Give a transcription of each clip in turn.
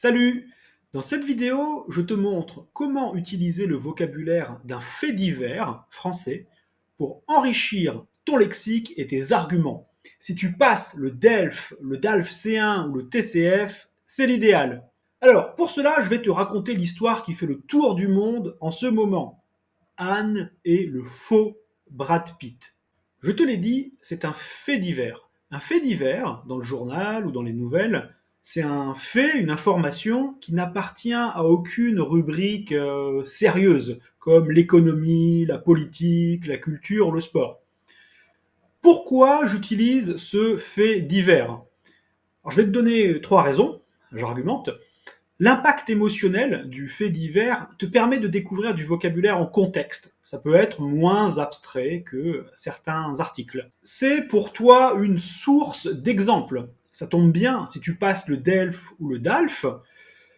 Salut! Dans cette vidéo, je te montre comment utiliser le vocabulaire d'un fait divers français pour enrichir ton lexique et tes arguments. Si tu passes le DELF, le DALF C1 ou le TCF, c'est l'idéal. Alors, pour cela, je vais te raconter l'histoire qui fait le tour du monde en ce moment. Anne et le faux Brad Pitt. Je te l'ai dit, c'est un fait divers. Un fait divers, dans le journal ou dans les nouvelles, c'est un fait, une information qui n'appartient à aucune rubrique sérieuse, comme l'économie, la politique, la culture, le sport. Pourquoi j'utilise ce fait divers? Alors, je vais te donner trois raisons, j'argumente. L'impact émotionnel du fait divers te permet de découvrir du vocabulaire en contexte. Ça peut être moins abstrait que certains articles. C'est pour toi une source d'exemples. Ça tombe bien si tu passes le DELF ou le DALF.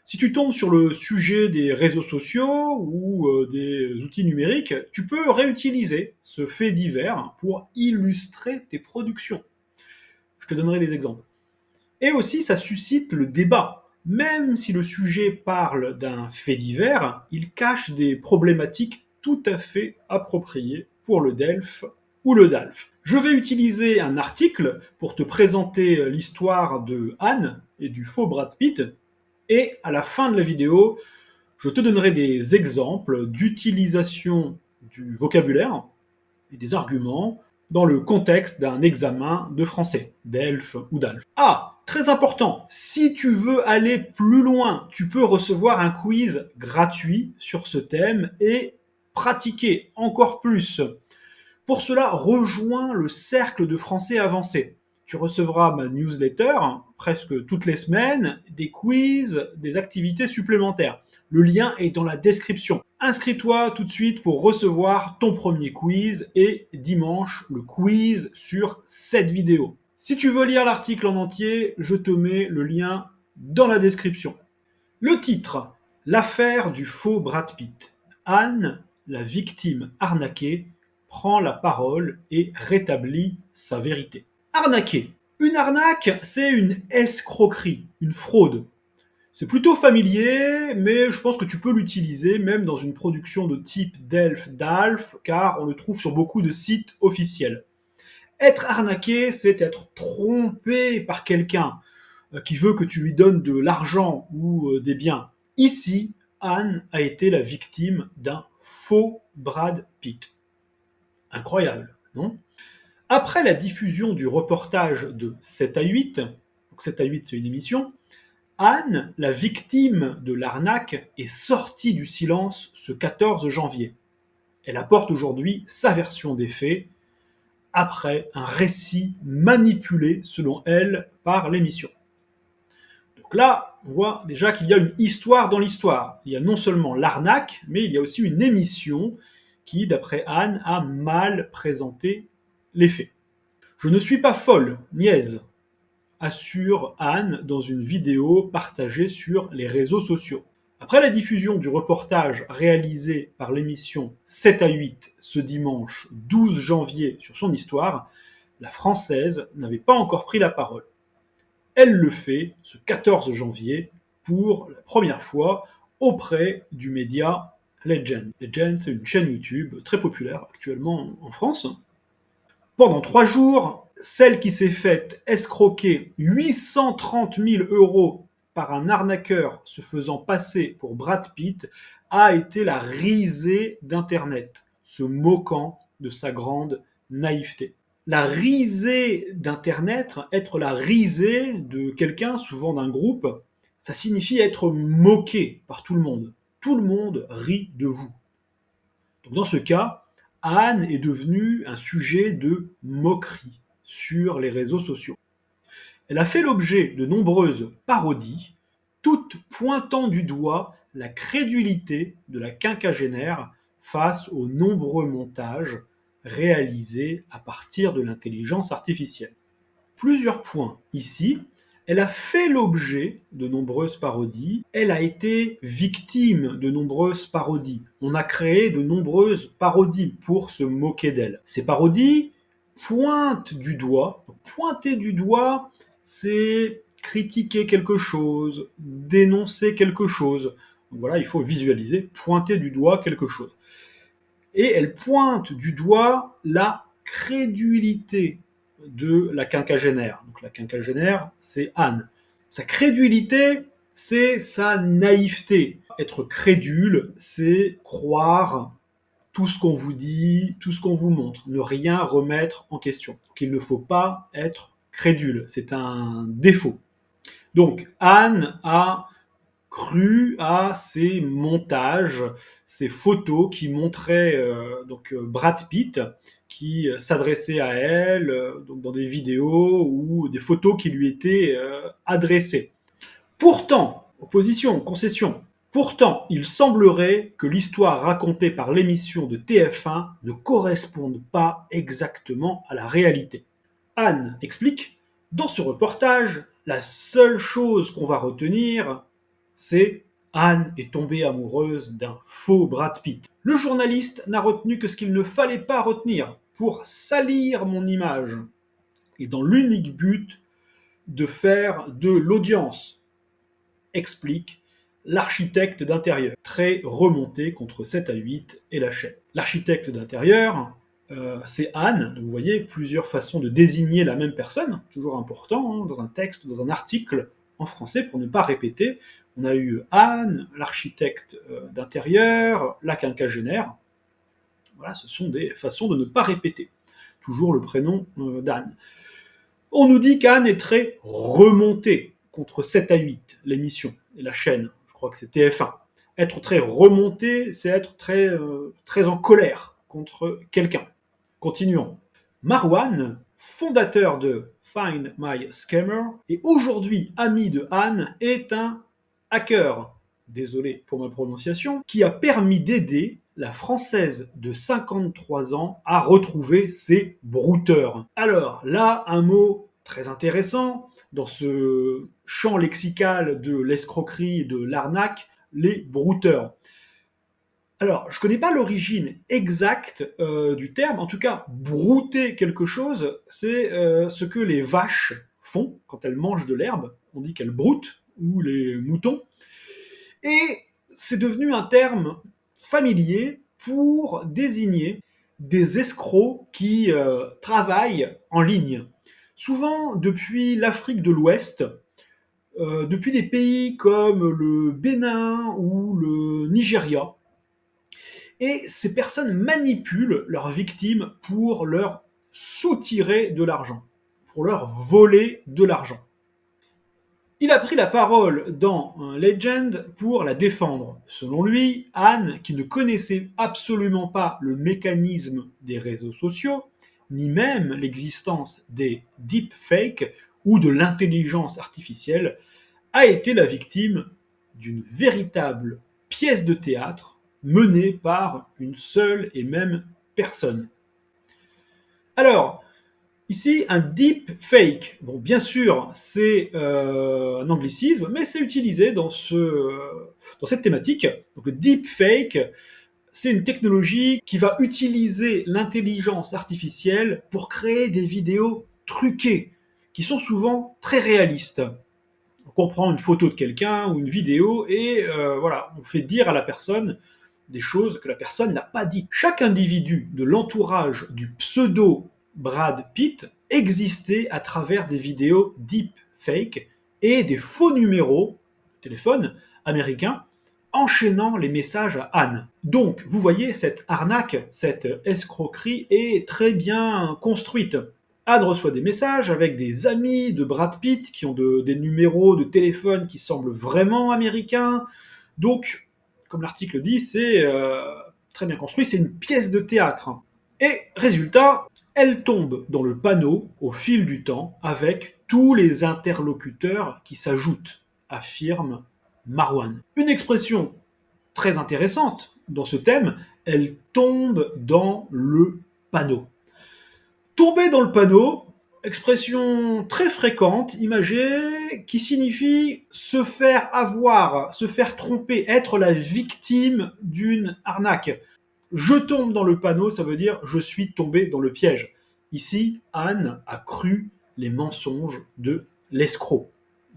Si tu tombes sur le sujet des réseaux sociaux ou des outils numériques, tu peux réutiliser ce fait divers pour illustrer tes productions. Je te donnerai des exemples. Et aussi, ça suscite le débat. Même si le sujet parle d'un fait divers, il cache des problématiques tout à fait appropriées pour le DELF ou le DALF. Je vais utiliser un article pour te présenter l'histoire de Anne et du faux Brad Pitt, et à la fin de la vidéo, je te donnerai des exemples d'utilisation du vocabulaire et des arguments dans le contexte d'un examen de français, DELF ou DALF. Ah, très important, si tu veux aller plus loin, tu peux recevoir un quiz gratuit sur ce thème et pratiquer encore plus. Pour cela, rejoins le cercle de français avancé. Tu recevras ma newsletter presque toutes les semaines, des quiz, des activités supplémentaires. Le lien est dans la description. Inscris-toi tout de suite pour recevoir ton premier quiz et dimanche le quiz sur cette vidéo. Si tu veux lire l'article en entier, je te mets le lien dans la description. Le titre, l'affaire du faux Brad Pitt. Anne, la victime arnaquée, prend la parole et rétablit sa vérité. Arnaquer. Une arnaque, c'est une escroquerie, une fraude. C'est plutôt familier, mais je pense que tu peux l'utiliser même dans une production de type DELF, DALF, car on le trouve sur beaucoup de sites officiels. Être arnaqué, c'est être trompé par quelqu'un qui veut que tu lui donnes de l'argent ou des biens. Ici, Anne a été la victime d'un faux Brad Pitt. Incroyable, non? Après la diffusion du reportage de 7 à 8, donc 7 à 8 c'est une émission, Anne, la victime de l'arnaque, est sortie du silence ce 14 janvier. Elle apporte aujourd'hui sa version des faits, après un récit manipulé, selon elle, par l'émission. Donc là, on voit déjà qu'il y a une histoire dans l'histoire. Il y a non seulement l'arnaque, mais il y a aussi une émission qui, d'après Anne, a mal présenté les faits. Je ne suis pas folle, niaise, assure Anne dans une vidéo partagée sur les réseaux sociaux. Après la diffusion du reportage réalisé par l'émission 7 à 8 ce dimanche 12 janvier sur son histoire, la Française n'avait pas encore pris la parole. Elle le fait ce 14 janvier pour la première fois auprès du média Legend. Legend, c'est une chaîne YouTube très populaire actuellement en France. Pendant 3 jours, celle qui s'est faite escroquer 830 000 € par un arnaqueur se faisant passer pour Brad Pitt a été la risée d'Internet, se moquant de sa grande naïveté. La risée d'Internet, être la risée de quelqu'un, souvent d'un groupe, ça signifie être moqué par tout le monde. Tout le monde rit de vous. Donc dans ce cas, Anne est devenue un sujet de moquerie sur les réseaux sociaux. Elle a fait l'objet de nombreuses parodies, toutes pointant du doigt la crédulité de la quinquagénaire face aux nombreux montages réalisés à partir de l'intelligence artificielle. Plusieurs points ici. Elle a fait l'objet de nombreuses parodies, elle a été victime de nombreuses parodies. On a créé de nombreuses parodies pour se moquer d'elle. Ces parodies pointent du doigt. Pointer du doigt, c'est critiquer quelque chose, dénoncer quelque chose. Donc voilà, il faut visualiser, pointer du doigt quelque chose. Et elle pointe du doigt la crédulité de la quinquagénaire. Donc la quinquagénaire, c'est Anne. Sa crédulité, c'est sa naïveté. Être crédule, c'est croire tout ce qu'on vous dit, tout ce qu'on vous montre, ne rien remettre en question. Donc il ne faut pas être crédule, c'est un défaut. Donc Anne a cru à ces montages, ces photos qui montraient Brad Pitt qui s'adressait à elle donc dans des vidéos ou des photos qui lui étaient adressées. Pourtant, opposition, concession, pourtant, il semblerait que l'histoire racontée par l'émission de TF1 ne corresponde pas exactement à la réalité. Anne explique, dans ce reportage, la seule chose qu'on va retenir, c'est Anne est tombée amoureuse d'un faux Brad Pitt. Le journaliste n'a retenu que ce qu'il ne fallait pas retenir pour salir mon image et dans l'unique but de faire de l'audience, explique l'architecte d'intérieur, très remonté contre 7 à 8 et la chaîne. L'architecte d'intérieur, c'est Anne, donc vous voyez plusieurs façons de désigner la même personne, toujours important dans un texte, dans un article en français pour ne pas répéter. On a eu Anne, l'architecte d'intérieur, la quinquagénaire. Voilà, ce sont des façons de ne pas répéter. Toujours le prénom d'Anne. On nous dit qu'Anne est très remontée contre 7 à 8, l'émission et la chaîne. Je crois que c'est TF1. Être très remonté, c'est être très en colère contre quelqu'un. Continuons. Marwan, fondateur de Find My Scammer, et aujourd'hui ami de Anne, est un hacker, désolé pour ma prononciation, qui a permis d'aider la Française de 53 ans à retrouver ses brouteurs. Alors là, un mot très intéressant dans ce champ lexical de l'escroquerie et de l'arnaque, les brouteurs. Alors, je ne connais pas l'origine exacte du terme. En tout cas, brouter quelque chose, c'est ce que les vaches font quand elles mangent de l'herbe. On dit qu'elles broutent, ou les moutons. Et c'est devenu un terme familier pour désigner des escrocs qui travaillent en ligne. Souvent depuis l'Afrique de l'Ouest, depuis des pays comme le Bénin ou le Nigeria. Et ces personnes manipulent leurs victimes pour leur soutirer de l'argent, pour leur voler de l'argent. Il a pris la parole dans Legend pour la défendre. Selon lui, Anne, qui ne connaissait absolument pas le mécanisme des réseaux sociaux, ni même l'existence des deepfakes ou de l'intelligence artificielle, a été la victime d'une véritable pièce de théâtre menée par une seule et même personne. Alors, ici, un deepfake, bon, bien sûr, c'est un anglicisme, mais c'est utilisé dans cette thématique. Donc, le deepfake, c'est une technologie qui va utiliser l'intelligence artificielle pour créer des vidéos truquées, qui sont souvent très réalistes. Donc, on prend une photo de quelqu'un ou une vidéo et voilà, on fait dire à la personne des choses que la personne n'a pas dites. Chaque individu de l'entourage du pseudo Brad Pitt existait à travers des vidéos deepfake et des faux numéros de téléphone américains enchaînant les messages à Anne. Donc, vous voyez, cette arnaque, cette escroquerie est très bien construite. Anne reçoit des messages avec des amis de Brad Pitt qui ont des numéros de téléphone qui semblent vraiment américains. Donc, comme l'article dit, c'est très bien construit, c'est une pièce de théâtre. Et résultat, elle tombe dans le panneau au fil du temps avec tous les interlocuteurs qui s'ajoutent, affirme Marwan. Une expression très intéressante dans ce thème, elle tombe dans le panneau. Tomber dans le panneau, expression très fréquente, imagée, qui signifie se faire avoir, se faire tromper, être la victime d'une arnaque. Je tombe dans le panneau, ça veut dire je suis tombé dans le piège. Ici, Anne a cru les mensonges de l'escroc.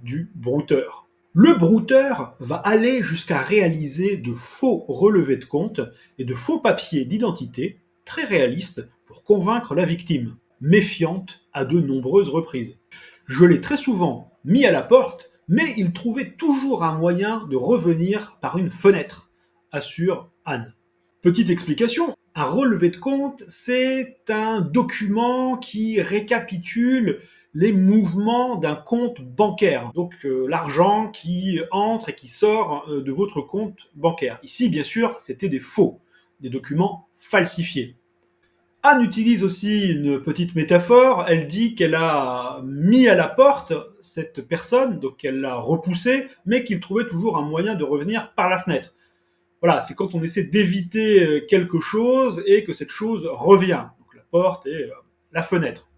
du brouteur. Le brouteur va aller jusqu'à réaliser de faux relevés de compte et de faux papiers d'identité très réalistes pour convaincre la victime, méfiante à de nombreuses reprises. Je l'ai très souvent mis à la porte, mais il trouvait toujours un moyen de revenir par une fenêtre, assure Anne. Petite explication, un relevé de compte, c'est un document qui récapitule les mouvements d'un compte bancaire. Donc l'argent qui entre et qui sort de votre compte bancaire. Ici, bien sûr, c'était des faux, des documents falsifiés. Anne utilise aussi une petite métaphore. Elle dit qu'elle a mis à la porte cette personne, donc elle l'a repoussée, mais qu'il trouvait toujours un moyen de revenir par la fenêtre. Voilà, c'est quand on essaie d'éviter quelque chose et que cette chose revient. Donc la porte et la fenêtre.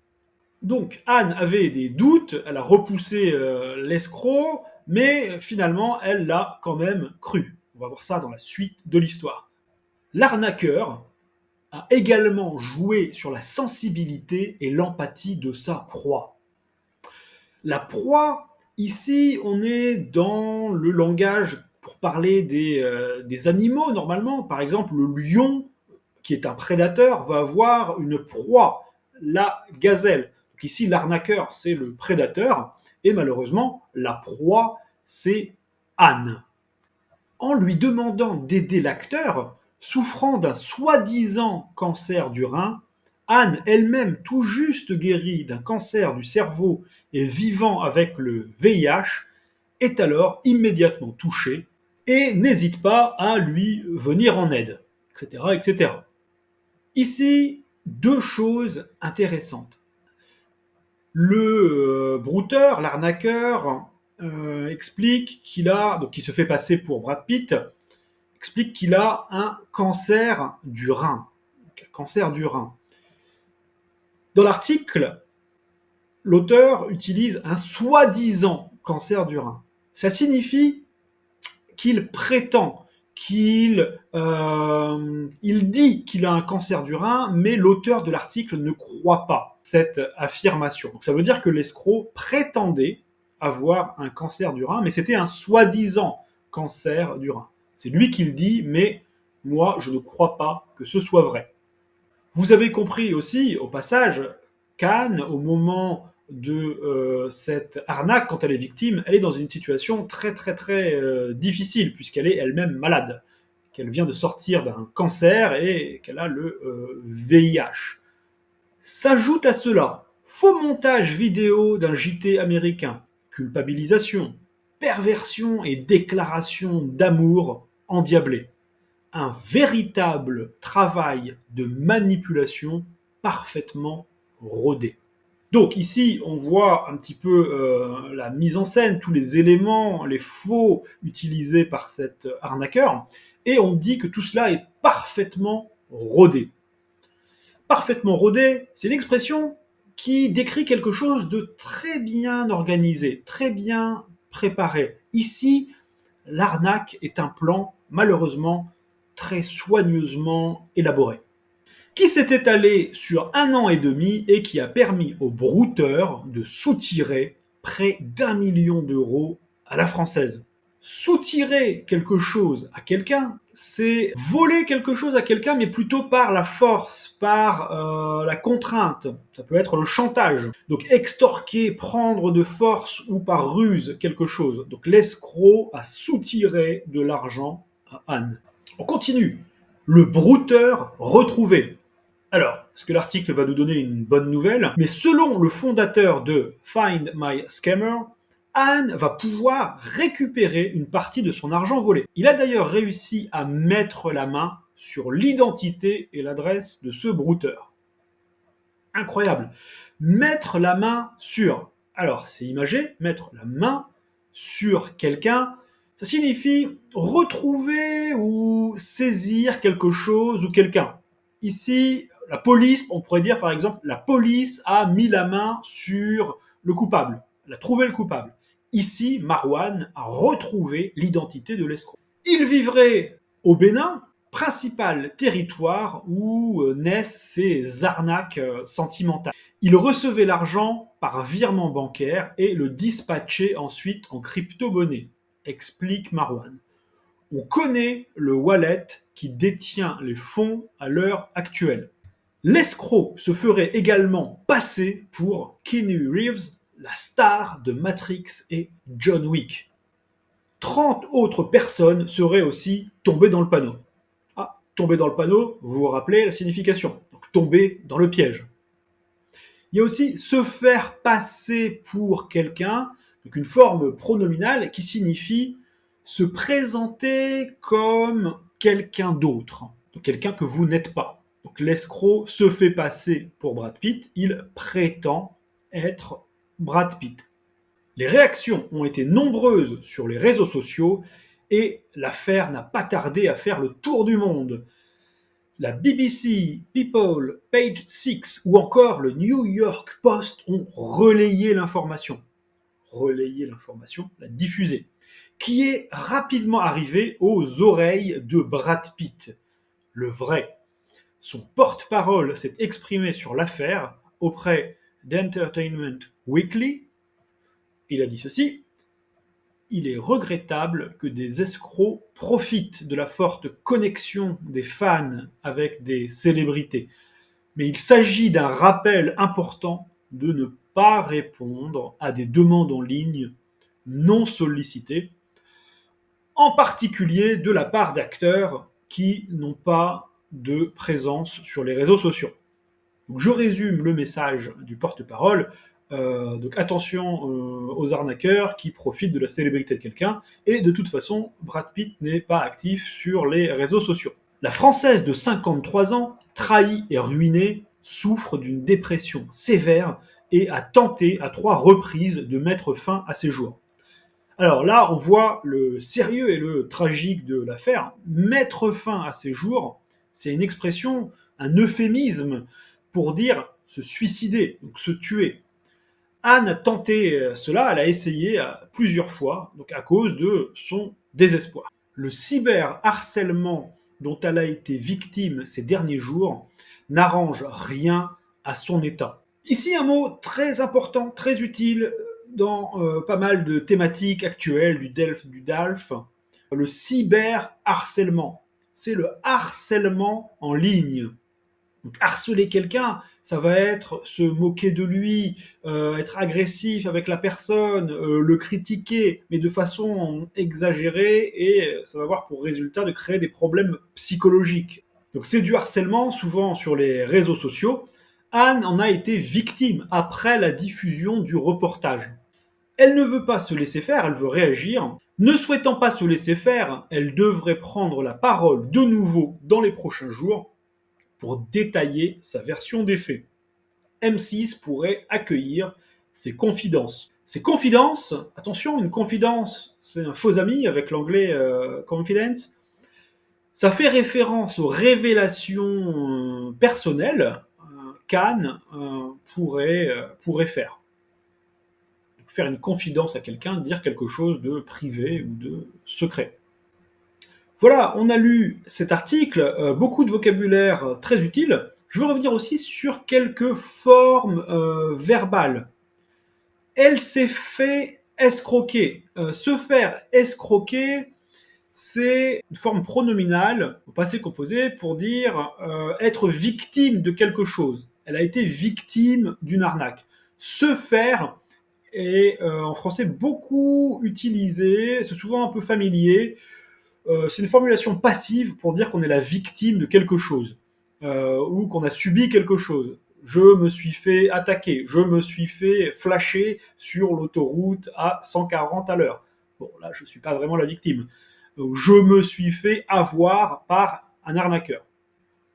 Donc Anne avait des doutes, elle a repoussé l'escroc, mais finalement elle l'a quand même cru. On va voir ça dans la suite de l'histoire. L'arnaqueur a également joué sur la sensibilité et l'empathie de sa proie. La proie, ici, on est dans le langage pour parler des animaux, normalement. Par exemple, le lion, qui est un prédateur, va avoir une proie, la gazelle. Donc ici, l'arnaqueur, c'est le prédateur, et malheureusement, la proie, c'est Anne. En lui demandant d'aider l'acteur, souffrant d'un soi-disant cancer du rein, Anne, elle-même tout juste guérie d'un cancer du cerveau et vivant avec le VIH, est alors immédiatement touchée et n'hésite pas à lui venir en aide, etc., etc. Ici, deux choses intéressantes. Le brouteur, l'arnaqueur, explique qu'il a, donc il se fait passer pour Brad Pitt, explique qu'il a un cancer du rein. Un cancer du rein. Dans l'article, l'auteur utilise un soi-disant cancer du rein. Ça signifie qu'il prétend, il dit qu'il a un cancer du rein, mais l'auteur de l'article ne croit pas cette affirmation. Donc ça veut dire que l'escroc prétendait avoir un cancer du rein, mais c'était un soi-disant cancer du rein. C'est lui qui le dit, mais moi, je ne crois pas que ce soit vrai. Vous avez compris aussi, au passage, qu'Anne, au moment de cette arnaque, quand elle est victime, elle est dans une situation très très très difficile, puisqu'elle est elle-même malade, qu'elle vient de sortir d'un cancer et qu'elle a le VIH. S'ajoute à cela, faux montage vidéo d'un JT américain, culpabilisation, perversion et déclaration d'amour endiablée. Un véritable travail de manipulation parfaitement rodé. Donc ici, on voit un petit peu la mise en scène, tous les éléments, les faux utilisés par cet arnaqueur, et on dit que tout cela est parfaitement rodé. Parfaitement rodé, c'est l'expression qui décrit quelque chose de très bien organisé, très bien préparé. Ici, l'arnaque est un plan, malheureusement, très soigneusement élaboré, qui s'est étalé sur 1 an et demi et qui a permis au brouteur de soutirer près d'1 million d'euros à la française. Soutirer quelque chose à quelqu'un, c'est voler quelque chose à quelqu'un, mais plutôt par la force, par la contrainte. Ça peut être le chantage. Donc extorquer, prendre de force ou par ruse quelque chose. Donc l'escroc a soutiré de l'argent à Anne. On continue. Le brouteur retrouvé. Alors, est-ce que l'article va nous donner une bonne nouvelle? Mais selon le fondateur de Find My Scammer, Anne va pouvoir récupérer une partie de son argent volé. Il a d'ailleurs réussi à mettre la main sur l'identité et l'adresse de ce brouteur. Incroyable. Mettre la main sur. Alors, c'est imagé, mettre la main sur quelqu'un, ça signifie retrouver ou saisir quelque chose ou quelqu'un. Ici, la police, on pourrait dire par exemple, la police a mis la main sur le coupable, elle a trouvé le coupable. Ici, Marwan a retrouvé l'identité de l'escroc. Il vivrait au Bénin, principal territoire où naissent ces arnaques sentimentales. Il recevait l'argent par virement bancaire et le dispatcher ensuite en crypto-monnaie, explique Marwan. On connaît le wallet qui détient les fonds à l'heure actuelle. L'escroc se ferait également passer pour Keanu Reeves, la star de Matrix et John Wick. 30 autres personnes seraient aussi tombées dans le panneau. Ah, tomber dans le panneau, vous vous rappelez la signification. Donc tomber dans le piège. Il y a aussi se faire passer pour quelqu'un, donc une forme pronominale qui signifie se présenter comme quelqu'un d'autre, donc quelqu'un que vous n'êtes pas. Donc l'escroc se fait passer pour Brad Pitt, il prétend être Brad Pitt. Les réactions ont été nombreuses sur les réseaux sociaux et l'affaire n'a pas tardé à faire le tour du monde. La BBC, People, Page 6 ou encore le New York Post ont relayé l'information. Relayé l'information, la diffusée, qui est rapidement arrivée aux oreilles de Brad Pitt, le vrai. Son porte-parole s'est exprimé sur l'affaire auprès d'Entertainment Weekly. Il a dit ceci: il est regrettable que des escrocs profitent de la forte connexion des fans avec des célébrités. Mais il s'agit d'un rappel important de ne pas répondre à des demandes en ligne non sollicitées, en particulier de la part d'acteurs qui n'ont pas de présence sur les réseaux sociaux. Donc je résume le message du porte-parole. Donc attention aux arnaqueurs qui profitent de la célébrité de quelqu'un. Et de toute façon, Brad Pitt n'est pas actif sur les réseaux sociaux. La Française de 53 ans, trahie et ruinée, souffre d'une dépression sévère et a tenté à 3 reprises de mettre fin à ses jours. Alors là, on voit le sérieux et le tragique de l'affaire. Mettre fin à ses jours, c'est une expression, un euphémisme pour dire se suicider, donc se tuer. Anne a tenté cela, elle a essayé plusieurs fois, donc à cause de son désespoir. Le cyberharcèlement dont elle a été victime ces derniers jours n'arrange rien à son état. Ici un mot très important, très utile dans pas mal de thématiques actuelles du DELF, du DALF, le cyberharcèlement. C'est le harcèlement en ligne. Donc, harceler quelqu'un, ça va être se moquer de lui, être agressif avec la personne, le critiquer, mais de façon exagérée, et ça va avoir pour résultat de créer des problèmes psychologiques. Donc c'est du harcèlement, souvent sur les réseaux sociaux. Anne en a été victime après la diffusion du reportage. Elle ne veut pas se laisser faire, elle veut réagir. Ne souhaitant pas se laisser faire, elle devrait prendre la parole de nouveau dans les prochains jours pour détailler sa version des faits. M6 pourrait accueillir ses confidences. Ces confidences, attention, une confidence, c'est un faux ami avec l'anglais confidence, ça fait référence aux révélations personnelles qu'Anne pourrait faire. Faire une confidence à quelqu'un, dire quelque chose de privé ou de secret. Voilà, on a lu cet article, beaucoup de vocabulaire très utile. Je veux revenir aussi sur quelques formes verbales. Elle s'est fait escroquer. Se faire escroquer, c'est une forme pronominale au passé composé pour dire être victime de quelque chose. Elle a été victime d'une arnaque. Se faire est en français beaucoup utilisé, c'est souvent un peu familier. C'est une formulation passive pour dire qu'on est la victime de quelque chose ou qu'on a subi quelque chose. Je me suis fait attaquer, je me suis fait flasher sur l'autoroute à 140 à l'heure. Bon, là, je ne suis pas vraiment la victime. Je me suis fait avoir par un arnaqueur.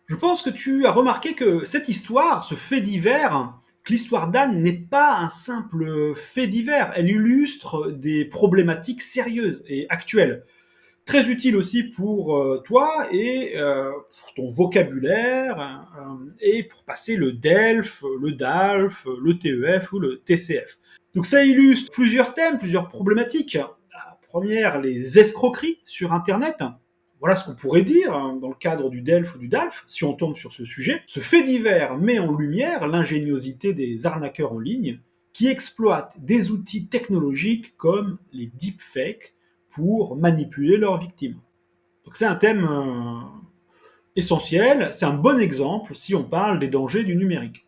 Je pense que tu as remarqué que cette histoire, ce fait divers, que l'histoire d'Anne n'est pas un simple fait divers. Elle illustre des problématiques sérieuses et actuelles. Très utile aussi pour toi et pour ton vocabulaire et pour passer le DELF, le DALF, le TEF ou le TCF. Donc ça illustre plusieurs thèmes, plusieurs problématiques. La première, les escroqueries sur Internet. Voilà ce qu'on pourrait dire dans le cadre du DELF ou du DALF, si on tombe sur ce sujet. Ce fait divers met en lumière l'ingéniosité des arnaqueurs en ligne qui exploitent des outils technologiques comme les deepfakes pour manipuler leurs victimes. Donc c'est un thème essentiel, c'est un bon exemple si on parle des dangers du numérique.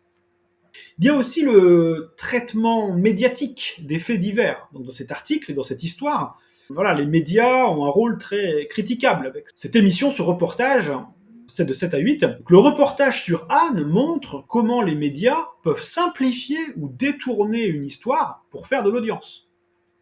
Il y a aussi le traitement médiatique des faits divers. Donc dans cet article et dans cette histoire, voilà, les médias ont un rôle très critiquable avec cette émission, ce reportage, c'est de 7 à 8. Donc, le reportage sur Anne montre comment les médias peuvent simplifier ou détourner une histoire pour faire de l'audience,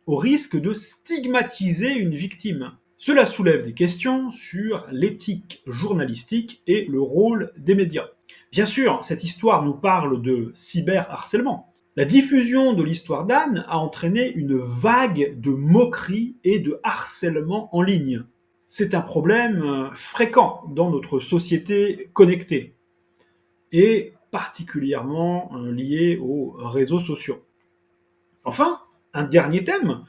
au risque de stigmatiser une victime. Cela soulève des questions sur l'éthique journalistique et le rôle des médias. Bien sûr, cette histoire nous parle de cyberharcèlement. La diffusion de l'histoire d'Anne a entraîné une vague de moqueries et de harcèlement en ligne. C'est un problème fréquent dans notre société connectée et particulièrement lié aux réseaux sociaux. Enfin, un dernier thème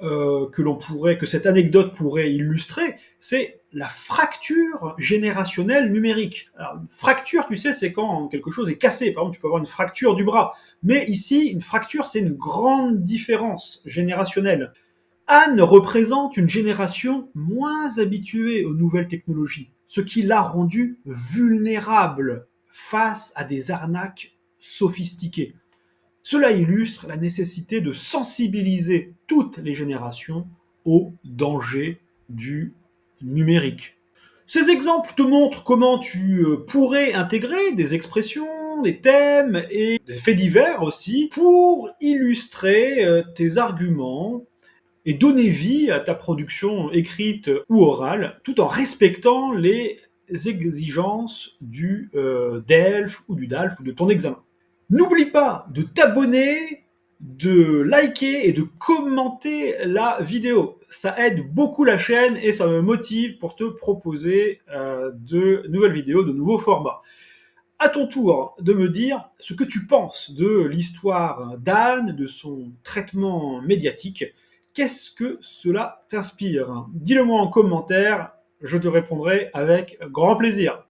que cette anecdote pourrait illustrer, c'est la fracture générationnelle numérique. Alors, une fracture, tu sais, c'est quand quelque chose est cassé. Par exemple, tu peux avoir une fracture du bras. Mais ici, une fracture, c'est une grande différence générationnelle. Anne représente une génération moins habituée aux nouvelles technologies, ce qui l'a rendue vulnérable face à des arnaques sophistiquées. Cela illustre la nécessité de sensibiliser toutes les générations aux dangers du numérique. Ces exemples te montrent comment tu pourrais intégrer des expressions, des thèmes et des faits divers aussi pour illustrer tes arguments et donner vie à ta production écrite ou orale tout en respectant les exigences du DELF ou du DALF ou de ton examen. N'oublie pas de t'abonner, de liker et de commenter la vidéo. Ça aide beaucoup la chaîne et ça me motive pour te proposer de nouvelles vidéos, de nouveaux formats. À ton tour de me dire ce que tu penses de l'histoire d'Anne, de son traitement médiatique. Qu'est-ce que cela t'inspire? Dis-le moi en commentaire, je te répondrai avec grand plaisir.